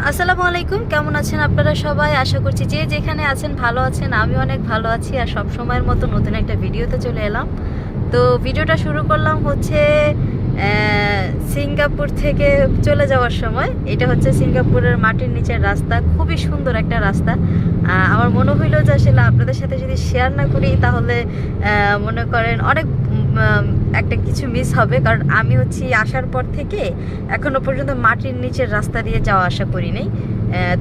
আসসালামু আলাইকুম, কেমন আছেন আপনারা সবাই? আশা করছি যে যেখানে আছেন ভালো আছেন। আমি অনেক ভালো আছি আর সব সময়ের মতো নতুন একটা ভিডিওতে চলে এলাম। তো ভিডিওটা শুরু করলাম হচ্ছে সিঙ্গাপুর থেকে চলে যাওয়ার সময়। এটা হচ্ছে সিঙ্গাপুরের মাটির নিচের রাস্তা, খুবই সুন্দর একটা রাস্তা। আমার মনে হইলো যে আসলে আপনাদের সাথে যদি শেয়ার না করি তাহলে মনে করেন অনেক একটা কিছু মিস হবে, কারণ আমি হচ্ছি আসার পর থেকে এখনো পর্যন্ত মাটির নিচের রাস্তা দিয়ে যাওয়া আসা করি নাই।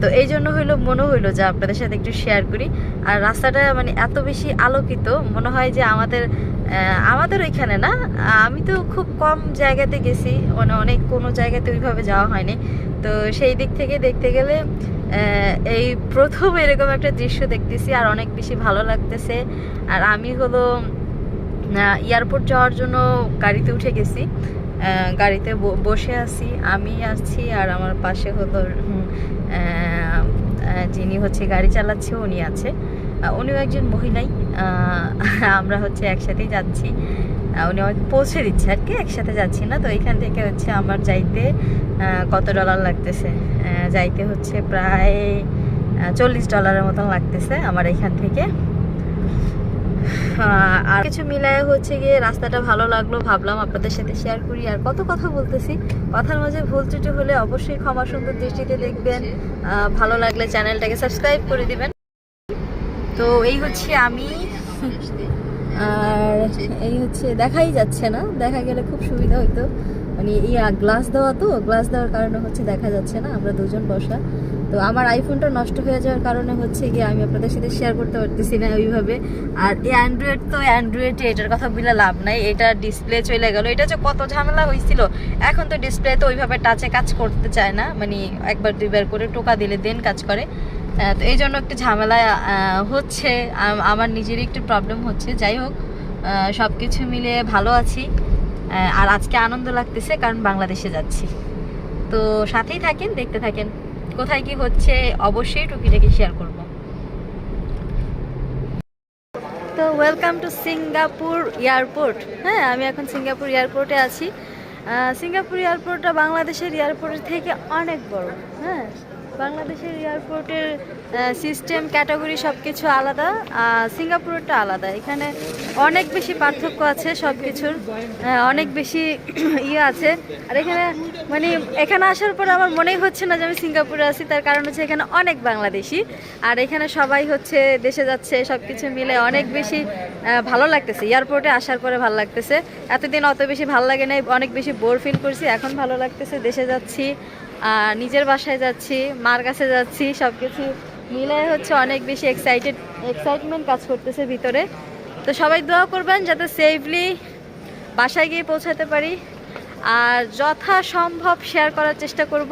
তো এই জন্য মনে হইলো যে আপনাদের সাথে একটু শেয়ার করি। আর রাস্তাটা মানে এত বেশি আলোকিত, মনে হয় যে আমাদের ওইখানে না, আমি তো খুব কম জায়গাতে গেছি, মানে অনেক কোনো জায়গাতে ওইভাবে যাওয়া হয়নি। তো সেই দিক থেকে দেখতে গেলে এই প্রথম এরকম একটা দৃশ্য দেখতেছি আর অনেক বেশি ভালো লাগতেছে। আর আমি এয়ারপোর্ট যাওয়ার জন্য গাড়িতে উঠে গেছি, গাড়িতে বসে আছি, আমি আছি আর আমার পাশে যিনি হচ্ছে গাড়ি চালাচ্ছে উনি আছে, উনিও একজন মহিলাই। আমরা হচ্ছে একসাথেই যাচ্ছি, উনি আমাকে পৌঁছে দিচ্ছে আর কি, একসাথে যাচ্ছি না। তো এখান থেকে হচ্ছে আমার যাইতে কত ডলার লাগতেছে, যাইতে হচ্ছে প্রায় $40 মতন লাগতেছে আমার এখান থেকে। আর কিছু মিলায় হচ্ছে গিয়ে রাস্তাটা ভালো লাগলো, ভাবলাম আপনাদের সাথে শেয়ার করি। আর কত কথা বলতেছি, কথার মাঝে ভুল ত্রুটি হলে অবশ্যই ক্ষমা সুন্দর দৃষ্টিতে দেখবেন। ভালো লাগলে চ্যানেলটাকে সাবস্ক্রাইব করে দিবেন। তো এই হচ্ছে আমি, আর এই হচ্ছে দেখাই যাচ্ছে না, দেখা গেলে খুব সুবিধা হইতো, মানে গ্লাস দেওয়া, তো গ্লাস দেওয়ার কারণে হচ্ছে দেখা যাচ্ছে না, আমরা দুজন বসা। তো আমার আইফোনটা নষ্ট হয়ে যাওয়ার কারণে হচ্ছে গিয়ে আমি আপনাদের সাথে শেয়ার করতে পারতেছি না ওইভাবে। আর এই অ্যান্ড্রয়েডে এটার কথা বলে লাভ নাই, এটা ডিসপ্লে চলে গেল, এটা যে কত ঝামেলা হয়েছিল। এখন তো ডিসপ্লে তো ওইভাবে টাচে কাজ করতে চায় না, মানে একবার দুইবার করে টোকা দিলে দেন কাজ করে। তো এই জন্য একটু ঝামেলা হচ্ছে, আমার নিজেরই একটু প্রবলেম হচ্ছে। যাই হোক, সব কিছু মিলে ভালো আছি। আর আজকে আনন্দ লাগতেছে কারণ বাংলাদেশে যাচ্ছি। তো সাথেই থাকেন, দেখতে থাকেন কোথায় কি হচ্ছে, অবশ্যই টুকিটাকি শেয়ার করব। তো ওয়েলকাম টু সিঙ্গাপুর এয়ারপোর্ট। হ্যাঁ, আমি এখন সিঙ্গাপুর এয়ারপোর্টে আছি। সিঙ্গাপুর এয়ারপোর্টটা বাংলাদেশের এয়ারপোর্টের থেকে অনেক বড়। হ্যাঁ, বাংলাদেশের এয়ারপোর্টের সিস্টেম, ক্যাটাগরি সব কিছু আলাদা, সিঙ্গাপুরেরটা আলাদা। এখানে অনেক বেশি পার্থক্য আছে সব কিছুর, অনেক বেশি আছে। আর এখানে আসার পর আমার মনেই হচ্ছে না যে আমি সিঙ্গাপুরে আছি, তার কারণ হচ্ছে এখানে অনেক বাংলাদেশি, আর এখানে সবাই হচ্ছে দেশে যাচ্ছে, সব কিছু মিলে অনেক বেশি ভালো লাগতেছে। এয়ারপোর্টে আসার পরে ভালো লাগতেছে, এতদিন অত বেশি ভালো লাগে নাই, অনেক বেশি বোর ফিল করছি, এখন ভালো লাগতেছে। দেশে যাচ্ছি, নিজের বাসায় যাচ্ছি, মার কাছে যাচ্ছি, সব কিছু মিলে হচ্ছে অনেক বেশি এক্সাইটমেন্ট কাজ করতেছে ভিতরে। তো সবাই দোয়া করবেন যাতে সেফলি বাসায় গিয়ে পৌঁছাতে পারি, আর যথাসম্ভব শেয়ার করার চেষ্টা করব।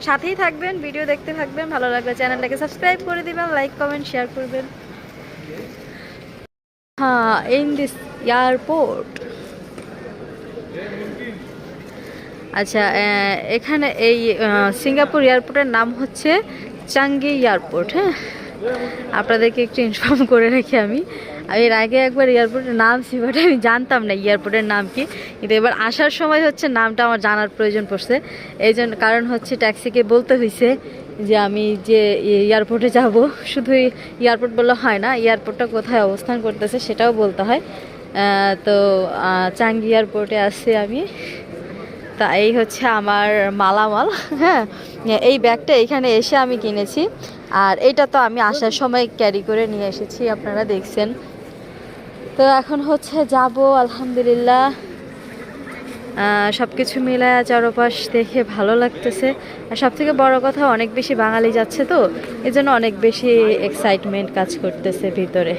সাথেই থাকবেন, ভিডিও দেখতে থাকবেন, ভালো লাগলে চ্যানেলটাকে সাবস্ক্রাইব করে দিবেন, লাইক কমেন্ট শেয়ার করবেন। হ্যাঁ, ইন দিস এয়ারপোর্ট। আচ্ছা, এখানে এই সিঙ্গাপুর এয়ারপোর্টের নাম হচ্ছে চাঙ্গি এয়ারপোর্ট। হ্যাঁ, আপনাদেরকে একটু ইনফর্ম করে রাখি, আমি এর আগে একবার এয়ারপোর্টের নাম ছিল, বাট আমি জানতাম না এয়ারপোর্টের নাম কি, কিন্তু এবার আসার সময় হচ্ছে নামটা আমার জানার প্রয়োজন পড়ছে। এই জন্য, কারণ হচ্ছে ট্যাক্সিকে বলতে হয়েছে যে আমি যে এয়ারপোর্টে যাব, শুধু এয়ারপোর্ট বললে হয় না, এয়ারপোর্টটা কোথায় অবস্থান করতেছে সেটাও বলতে হয়। তো চাঙ্গি এয়ারপোর্টে আসছি আমি। তা এই হচ্ছে আমার মালামাল। হ্যাঁ, এই ব্যাগটা এখানে এসে আমি কিনেছি, আর এইটা তো আমি আসার সময় ক্যারি করে নিয়ে এসেছি, আপনারা দেখছেন। তো এখন হচ্ছে যাব, আলহামদুলিল্লাহ। সব কিছু মিলে চারপাশ দেখে ভালো লাগতেছে, আর সব থেকে বড় কথা অনেক বেশি বাঙালি যাচ্ছে, তো এই জন্য অনেক বেশি এক্সাইটমেন্ট কাজ করতেছে ভিতরে।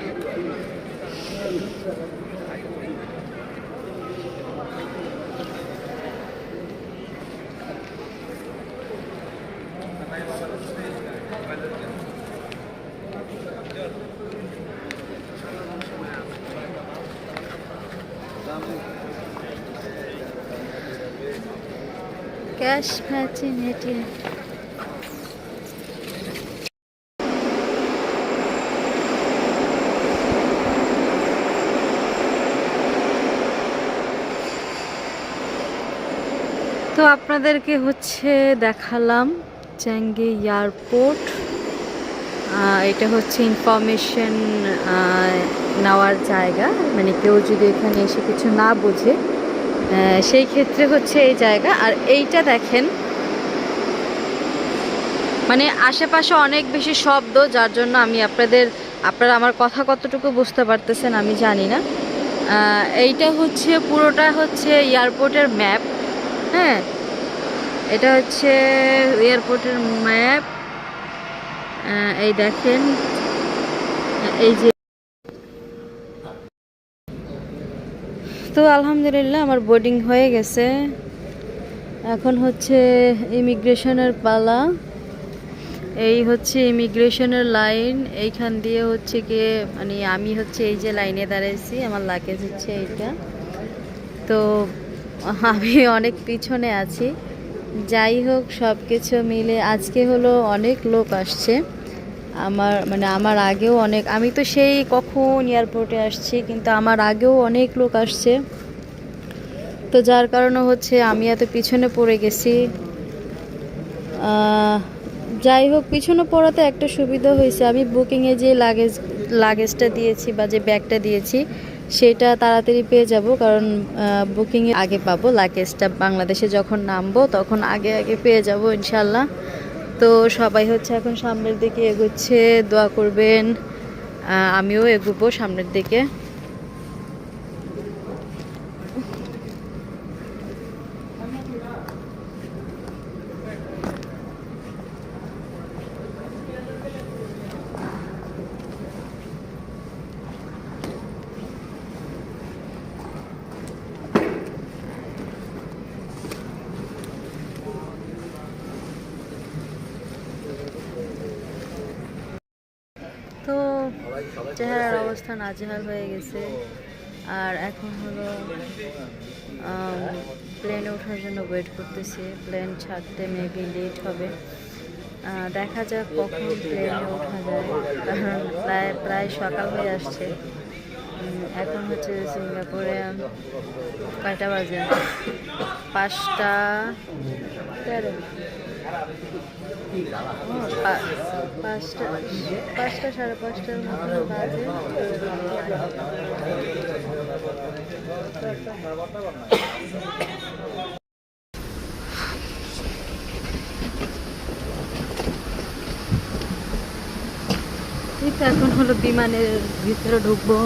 Cash matching ATM. তো আপনাদেরকে হচ্ছে দেখালাম চেঙ্গি এয়ারপোর্ট। এটা হচ্ছে ইনফরমেশন নেওয়ার জায়গা, মানে কেউ যদি এখানে এসে কিছু না বোঝে সেই ক্ষেত্রে হচ্ছে এই জায়গা। আর এইটা দেখেন, মানে আশেপাশে অনেক বেশি শব্দ, যার জন্য আমি আপনারা আমার কথা কতটুকু বুঝতে পারতেছেন আমি জানি না। এইটা হচ্ছে পুরোটা হচ্ছে এয়ারপোর্টের ম্যাপ। হ্যাঁ, এটা হচ্ছে এয়ারপোর্টের ম্যাপ। এই দেখেন, এই যে। তো আলহামদুলিল্লাহ আমার বোর্ডিং হয়ে গেছে, এখন হচ্ছে ইমিগ্রেশনের পালা। এই হচ্ছে ইমিগ্রেশনের লাইন, এইখান দিয়ে হচ্ছে গিয়ে মানে আমি হচ্ছে এই যে লাইনে দাঁড়াইছি, আমার লাগেজ হচ্ছে এইটা। তো আমি অনেক পিছনে আছি। যাই হোক, সব কিছু মিলে আজকে হলো অনেক লোক আসছে। আমার আগেও অনেক, আমি তো সেই কখন এয়ারপোর্টে আসছি, কিন্তু আমার আগেও অনেক লোক আসছে। তো যার কারণে হচ্ছে আমি এত পিছনে পড়ে গেছি। যাই হোক, পিছনে পড়াতে একটা সুবিধা হয়েছে, আমি বুকিংয়ে যে লাগেজটা দিয়েছি বা যে ব্যাগটা দিয়েছি সেটা তাড়াতাড়ি পেয়ে যাব, কারণ বুকিংয়ে আগে পাবো লাগেজটা। বাংলাদেশে যখন নামবো তখন আগে আগে পেয়ে যাব ইনশাল্লাহ। তো সবাই হচ্ছে এখন সামনের দিকে এগোচ্ছে, দোয়া করবেন, আমিও এগোবো সামনের দিকে। তো চেহারার অবস্থা নাজেহাল হয়ে গেছে, আর এখন হলো প্লেনে ওঠার জন্য ওয়েট করতেছি। প্লেন ছাড়তে মেবি লেট হবে, দেখা যাক কখন প্লেনে ওঠা যায়, কারণ প্রায় সকাল হয়ে আসছে। এখন হচ্ছে সিঙ্গাপুরে কয়টা বাজে? 5টা 13, 5টা 5:30 মতো বাজে। এই তো এখন হলো বিমানের ভিতরে ঢুকবো।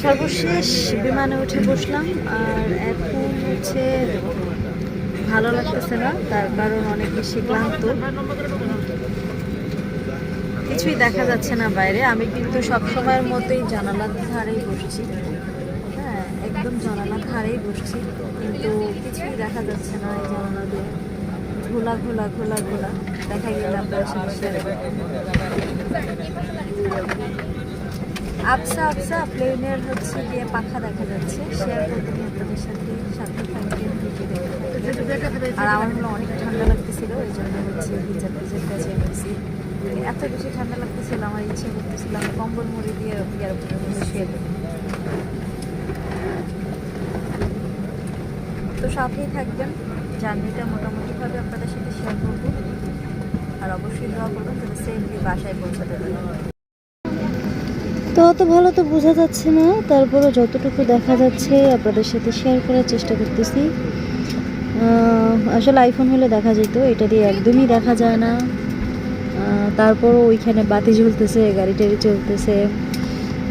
সর্বশেষ বিমানে উঠে বসলাম, আর এখন হচ্ছে ভালো লাগতেছে না, তার কারণ অনেক বেশি ক্লান্ত, কিছুই দেখা যাচ্ছে না বাইরে। আমি কিন্তু সব সময়ের মতোই জানালার ধারেই বসছি, হ্যাঁ একদম জানালার ধারেই বসছি, কিন্তু কিছুই দেখা যাচ্ছে না। এই জানালা দিয়ে ঘোলা ঘোলা ঘোলা ঘোলা দেখা গেলে আপনার সাথে আবসা আবসা প্লেনের হচ্ছে গিয়ে পাখা দেখা যাচ্ছে, শেয়ার করতে আপনাদের সাথে আর আমার হলো অনেক ঠান্ডা লাগতেছিল, ওই জন্য হচ্ছে ভিজা কাছে এনেছি। এত বেশি ঠান্ডা লাগতেছিল, আমার ইচ্ছে করতেছিল আমি কম্বল মুড়ি দিয়ে এয়ারপোর্টের মধ্যে শুয়ে দেব। তো সাথেই থাকবেন, জার্নিটা মোটামুটিভাবে আপনাদের সাথে শেয়ার করবো, আর অবশ্যই দোয়া করবেন যাতে সেফলি বাসায় পৌঁছাতে পারেন। তো অত ভালো তো বোঝা যাচ্ছে না, তারপরে যতটুকু দেখা যাচ্ছে আপনাদের সাথে শেয়ার করার চেষ্টা করতেছি। আসলে আইফোন হলে দেখা যেত, এটা দিয়ে একদমই দেখা যায় না। তারপরও ওইখানে বাতি জ্বলতেছে, গাড়ি টাড়ি চলতেছে,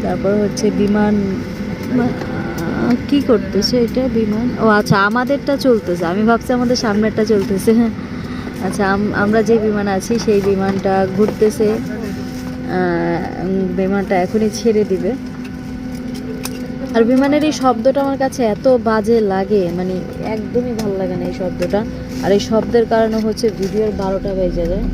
তারপর হচ্ছে বিমান কি করতেছে এটা, বিমান, ও আচ্ছা আমাদেরটা চলতেছে, আমি ভাবছি আমাদের সামনেরটা চলতেছে। আচ্ছা আমরা যে বিমান আছি সেই বিমানটা ঘুরতেছে, বিমানটা এখনই ছেড়ে দিবে। আর বিমানের এই শব্দটা আমার কাছে এত বাজে লাগে, মানে একদমই ভালো লাগে না এই শব্দটা। আর এই শব্দের কারণে হচ্ছে ভিডিওর 12টা বেজে যায়।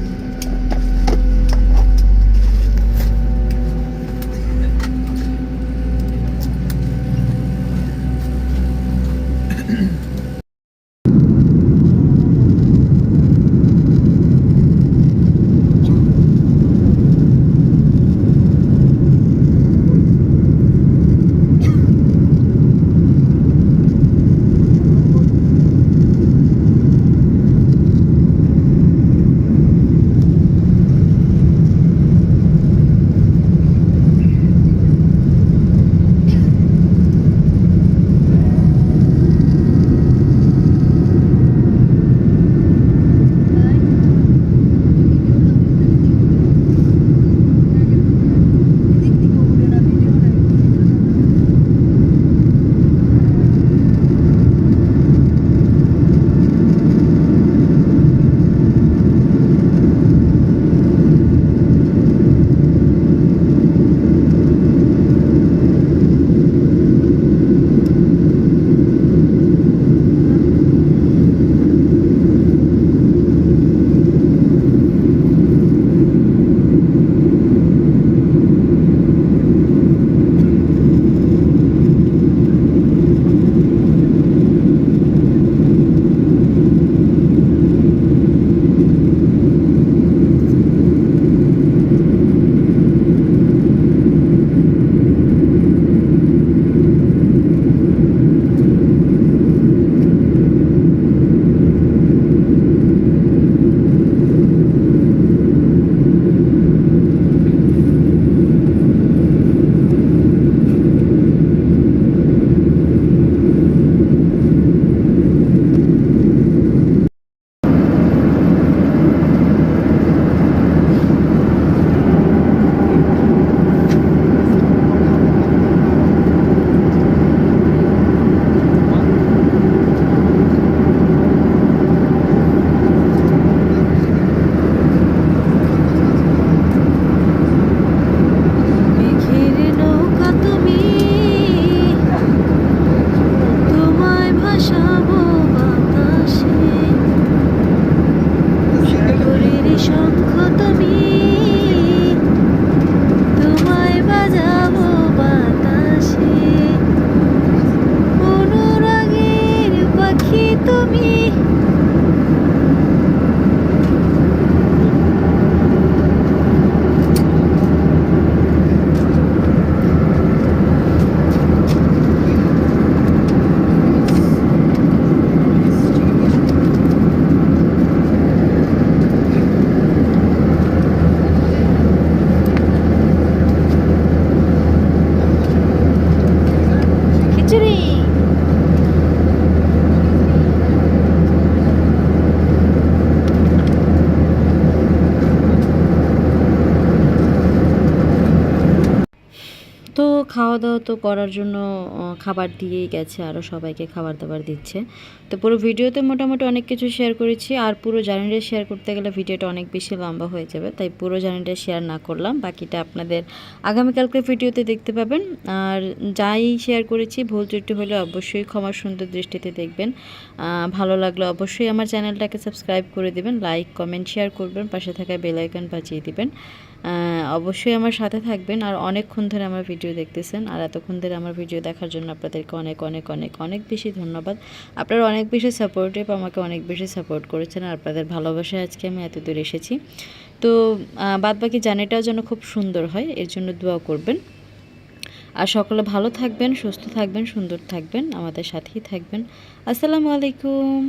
তো খাওয়া দাওয়া তো করার জন্য খাবার দিয়েই গেছে, আরও সবাইকে খাবার দাবার দিচ্ছে। তো পুরো ভিডিওতে মোটামুটি অনেক কিছু শেয়ার করেছি, আর পুরো জার্নিটা শেয়ার করতে গেলে ভিডিওটা অনেক বেশি লম্বা হয়ে যাবে, তাই পুরো জার্নিটা শেয়ার না করলাম। বাকিটা আপনাদের আগামীকালকে ভিডিওতে দেখতে পাবেন। আর যাই শেয়ার করেছি ভুল ত্রুটি হলে অবশ্যই ক্ষমার সুন্দর দৃষ্টিতে দেখবেন। ভালো লাগলে অবশ্যই আমার চ্যানেলটাকে সাবস্ক্রাইব করে দেবেন, লাইক কমেন্ট শেয়ার করবেন, পাশে থাকা বেল আইকন বাজিয়ে দিবেন। অবশ্যই আমার সাথে থাকবেন। আর অনেকক্ষণ ধরে আমার ভিডিও দেখতেছেন, আর এতক্ষণ ধরে আমার ভিডিও দেখার জন্য আপনাদেরকে অনেক অনেক অনেক অনেক বেশি ধন্যবাদ। আপনারা অনেক বেশি সাপোর্টিভ, আমাকে অনেক বেশি সাপোর্ট করেছেন, আর আপনাদের ভালোবাসায় আজকে আমি এত দূর এসেছি। তো বাদবাকি জার্নিটাও যেন খুব সুন্দর হয়, এর জন্য দোয়া করবেন। আর সকলে ভালো থাকবেন, সুস্থ থাকবেন, সুন্দর থাকবেন, আমাদের সাথেই থাকবেন। আসসালামু আলাইকুম।